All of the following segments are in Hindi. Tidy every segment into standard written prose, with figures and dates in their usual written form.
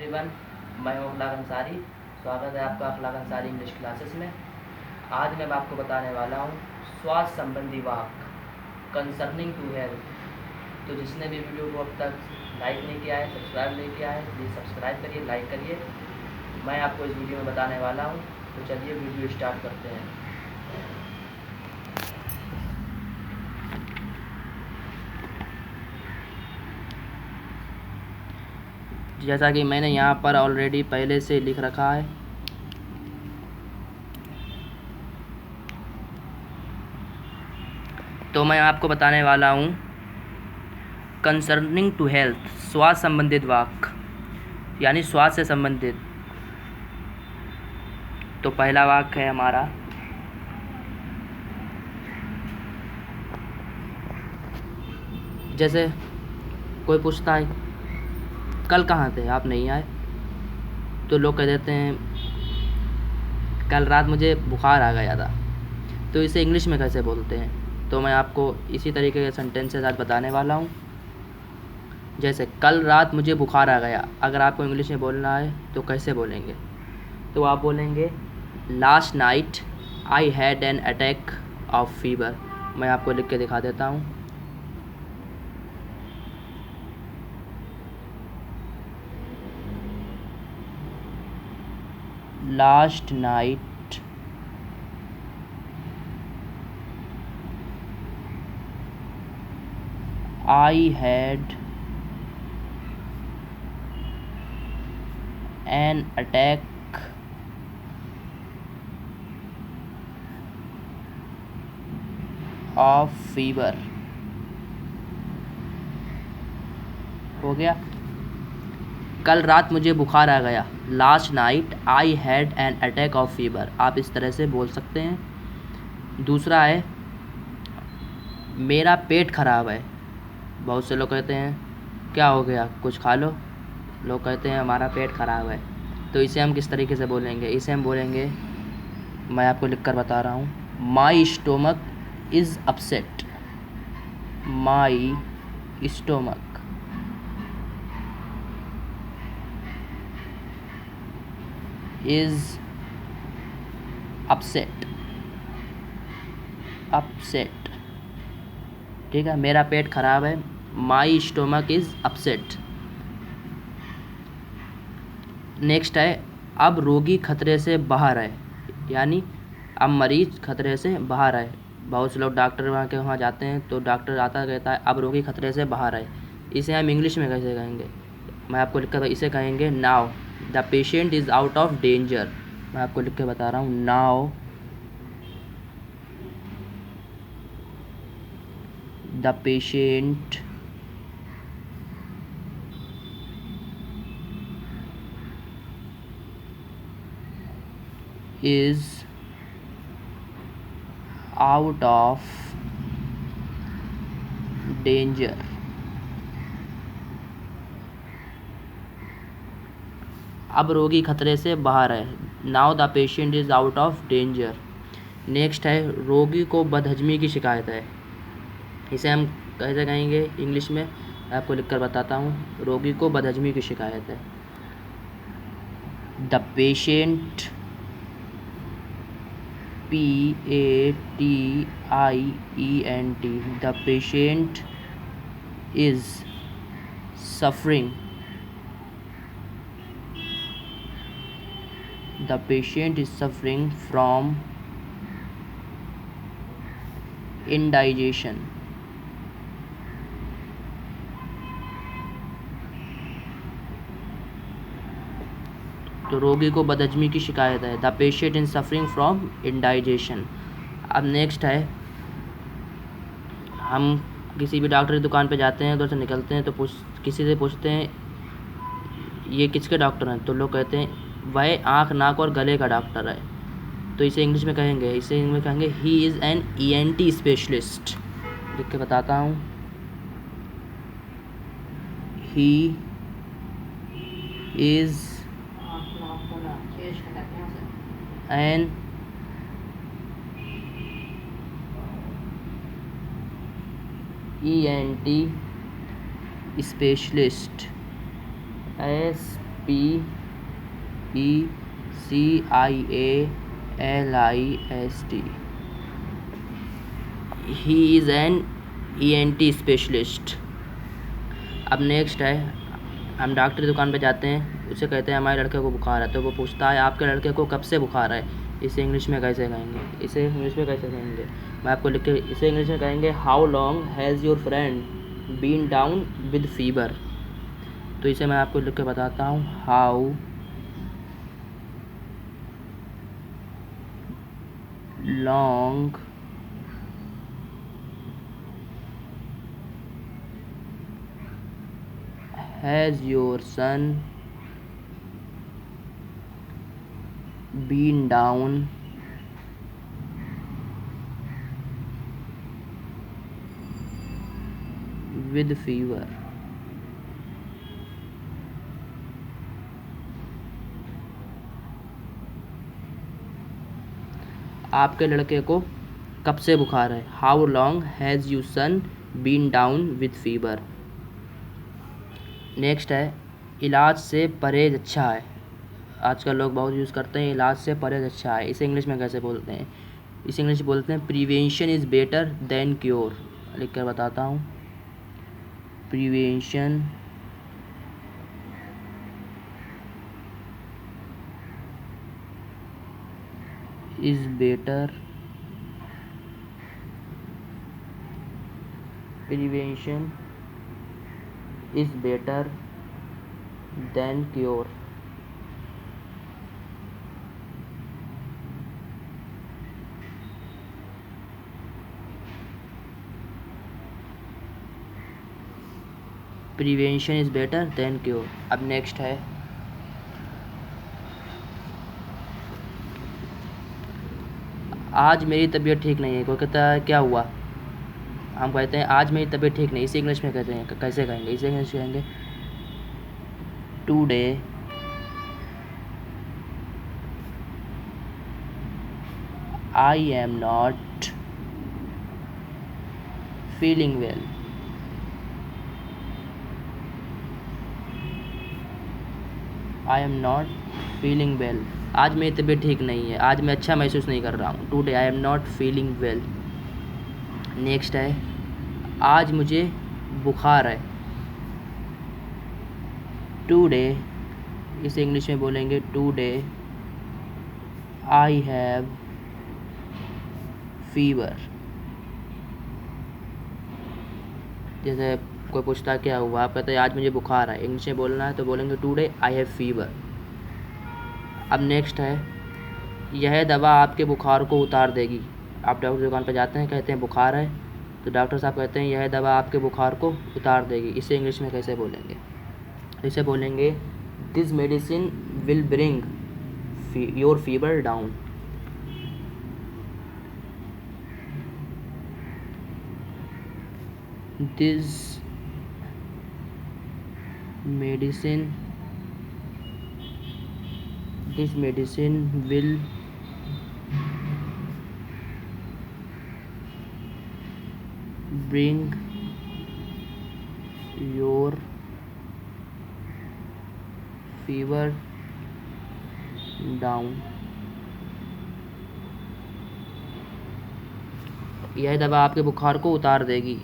एवरीवन, मैं हूं अखलाक अंसारी। स्वागत है आपका अखलाक अंसारी इंग्लिश क्लासेस में। आज मैं आपको बताने वाला हूं स्वास्थ्य संबंधी वाक्य कंसर्निंग टू हेल्थ। तो जिसने भी वीडियो को अब तक लाइक नहीं किया है, सब्सक्राइब नहीं किया है, प्लीज़ सब्सक्राइब करिए, लाइक करिए। मैं आपको इस वीडियो में बताने वाला हूँ। तो चलिए वीडियो स्टार्ट करते हैं। जैसा कि मैंने यहाँ पर ऑलरेडी पहले से लिख रखा है, तो मैं आपको बताने वाला हूँ कंसर्निंग टू हेल्थ, स्वास्थ्य संबंधित वाक्य यानी स्वास्थ्य से संबंधित। तो पहला वाक्य है हमारा, जैसे कोई पूछता है कल कहाँ थे, आप नहीं आए, तो लोग कह देते हैं कल रात मुझे बुखार आ गया था। तो इसे इंग्लिश में कैसे बोलते हैं, तो मैं आपको इसी तरीके के सेंटेंसेस आज बताने वाला हूँ। जैसे कल रात मुझे बुखार आ गया, अगर आपको इंग्लिश में बोलना है तो कैसे बोलेंगे, तो आप बोलेंगे last night I had an attack of fever. मैं आपको लिख के दिखा देता हूँ। Last night I had an attack of fever. हो गया, कल रात मुझे बुखार आ गया, last night I had an attack of fever. आप इस तरह से बोल सकते हैं। दूसरा है मेरा पेट खराब है। बहुत से लोग कहते हैं क्या हो गया, कुछ खा लो। लोग कहते हैं हमारा पेट खराब है। तो इसे हम किस तरीके से बोलेंगे, इसे हम बोलेंगे, मैं आपको लिख कर बता रहा हूँ, my stomach is upset. My stomach is upset. Upset, ठीक है, मेरा पेट खराब है, my stomach is upset. Next है अब रोगी खतरे से बाहर है, यानी अब मरीज खतरे से बाहर है। बहुत से लोग डॉक्टर वहाँ जाते हैं तो डॉक्टर आता कहता है अब रोगी खतरे से बाहर है। इसे हम इंग्लिश में कैसे कहेंगे, मैं आपको लिख कर, इसे कहेंगे now the patient is out of danger. मैं आपको लिख के बता रहा हूँ, now the patient is out of danger। अब रोगी खतरे से बाहर है, now the patient is out of danger. Next है रोगी को बदहजमी की शिकायत है। इसे हम कैसे कहेंगे इंग्लिश में, आपको लिखकर बताता हूँ। रोगी को बदहजमी की शिकायत है, the patient PATIENT, the patient is suffering, the patient is suffering from indigestion। तो रोगी को बदहजमी की शिकायत है, the patient is suffering from indigestion. अब नेक्स्ट है, हम किसी भी डॉक्टर की दुकान पे जाते हैं, उधर से निकलते हैं तो किसी से पूछते हैं ये किसके डॉक्टर हैं, तो लोग कहते हैं वह आँख नाक और गले का डॉक्टर है। तो इसे इंग्लिश में कहेंगे, इसे इंग्लिश में कहेंगे ही इज़ एन ENT स्पेशलिस्ट। लिख के बताता हूँ, ही is an ENT specialist. PECIALIST. He is an ENT specialist. अब नेक्स्ट है, हम डॉक्टर की दुकान पे जाते हैं, उसे कहते हैं हमारे लड़के को बुखार है, तो वो पूछता है आपके लड़के को कब से बुखार है। इसे इंग्लिश में कैसे कहेंगे, मैं आपको लिख के इसे इंग्लिश में कहेंगे how long has your friend been down with fever. तो इसे मैं आपको लिख के बताता हूँ, how long has your son been down with fever. आपके लड़के को कब से बुखार है, how long has you son been down with fever. Next है, इलाज से परहेज अच्छा है। आजकल लोग बहुत यूज़ करते हैं इलाज से परहेज अच्छा है, इसे इंग्लिश में कैसे बोलते हैं, इसे इंग्लिश बोलते हैं prevention is better than cure. लिख कर बताता हूँ, prevention is better than cure. Prevention is better than cure. अब नेक्स्ट है, आज मेरी तबीयत ठीक नहीं है। कोई कहता है क्या हुआ, हम कहते हैं आज मेरी तबीयत ठीक नहीं। इसे इंग्लिश में कहते हैं कैसे कहेंगे, इसे इंग्लिश कहेंगे today I am not feeling well. I am not feeling well, आज मेरी तबीयत ठीक नहीं है, आज मैं अच्छा महसूस नहीं कर रहा हूँ। Today I am not feeling well. Next है, आज मुझे बुखार है। टुडे, इसे इंग्लिश में बोलेंगे टुडे आई हैव फीवर। जैसे कोई पूछता क्या हुआ, आप कहते हैं आज मुझे बुखार है, इंग्लिश में बोलना है तो बोलेंगे टुडे आई हैव फीवर। अब नेक्स्ट है, यह दवा आपके बुखार को उतार देगी। आप डॉक्टर की दुकान पर जाते हैं, कहते हैं बुखार है, तो डॉक्टर साहब कहते हैं यह दवा आपके बुखार को उतार देगी। इसे इंग्लिश में कैसे बोलेंगे, इसे बोलेंगे this medicine will bring your fever down. This medicine will bring your fever down। यह दवा आपके बुखार को उतार देगी।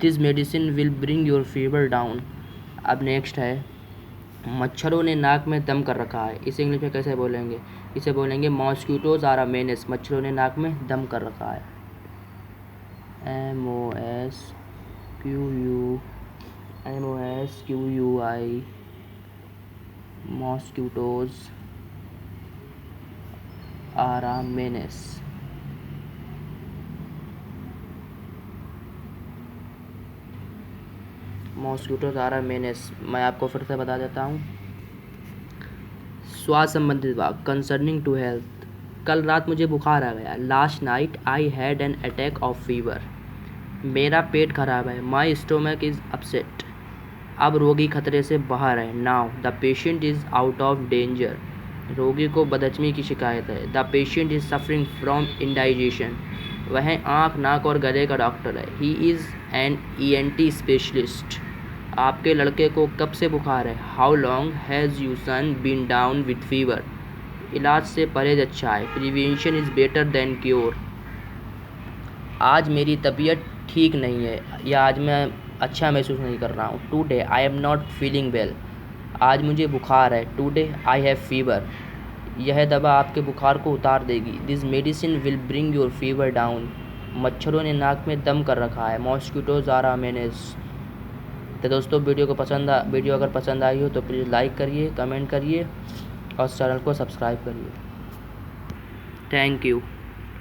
This medicine will bring your fever down. अब नेक्स्ट है, मच्छरों ने नाक में दम कर रखा है। इसे इंग्लिश में कैसे बोलेंगे, इसे बोलेंगे मॉस्किटोज आर अ मेनेस। मच्छरों ने नाक में दम कर रखा है। MOSQUI mosquitoes are a menace. Mosquitoes are a menace. मैं आपको फिर से बता देता हूँ, स्वास्थ्य संबंधित विभाग, कंसर्निंग टू हेल्थ। कल रात मुझे बुखार आ गया। Last night I had an attack of fever. मेरा पेट खराब है। My stomach is upset. अब रोगी खतरे से बाहर है। Now the patient is out of danger. रोगी को बदहजमी की शिकायत है। The patient is suffering from indigestion. वह आँख, नाक और गले का डॉक्टर है। He is an ENT specialist. आपके लड़के को कब से बुखार है? How long has you son been down with fever? इलाज से परहेज अच्छा है। Prevention is better than cure. आज मेरी तबीयत ठीक नहीं है या आज मैं अच्छा महसूस नहीं कर रहा हूँ। Today I am not feeling well. आज मुझे बुखार है। Today I have fever. यह दवा आपके बुखार को उतार देगी। This medicine will bring your fever down. मच्छरों ने नाक में दम कर रखा है। Mosquitoes are a menace. तो दोस्तों वीडियो अगर पसंद आई हो तो प्लीज़ लाइक करिए, कमेंट करिए और चैनल को सब्सक्राइब करिए। Thank you.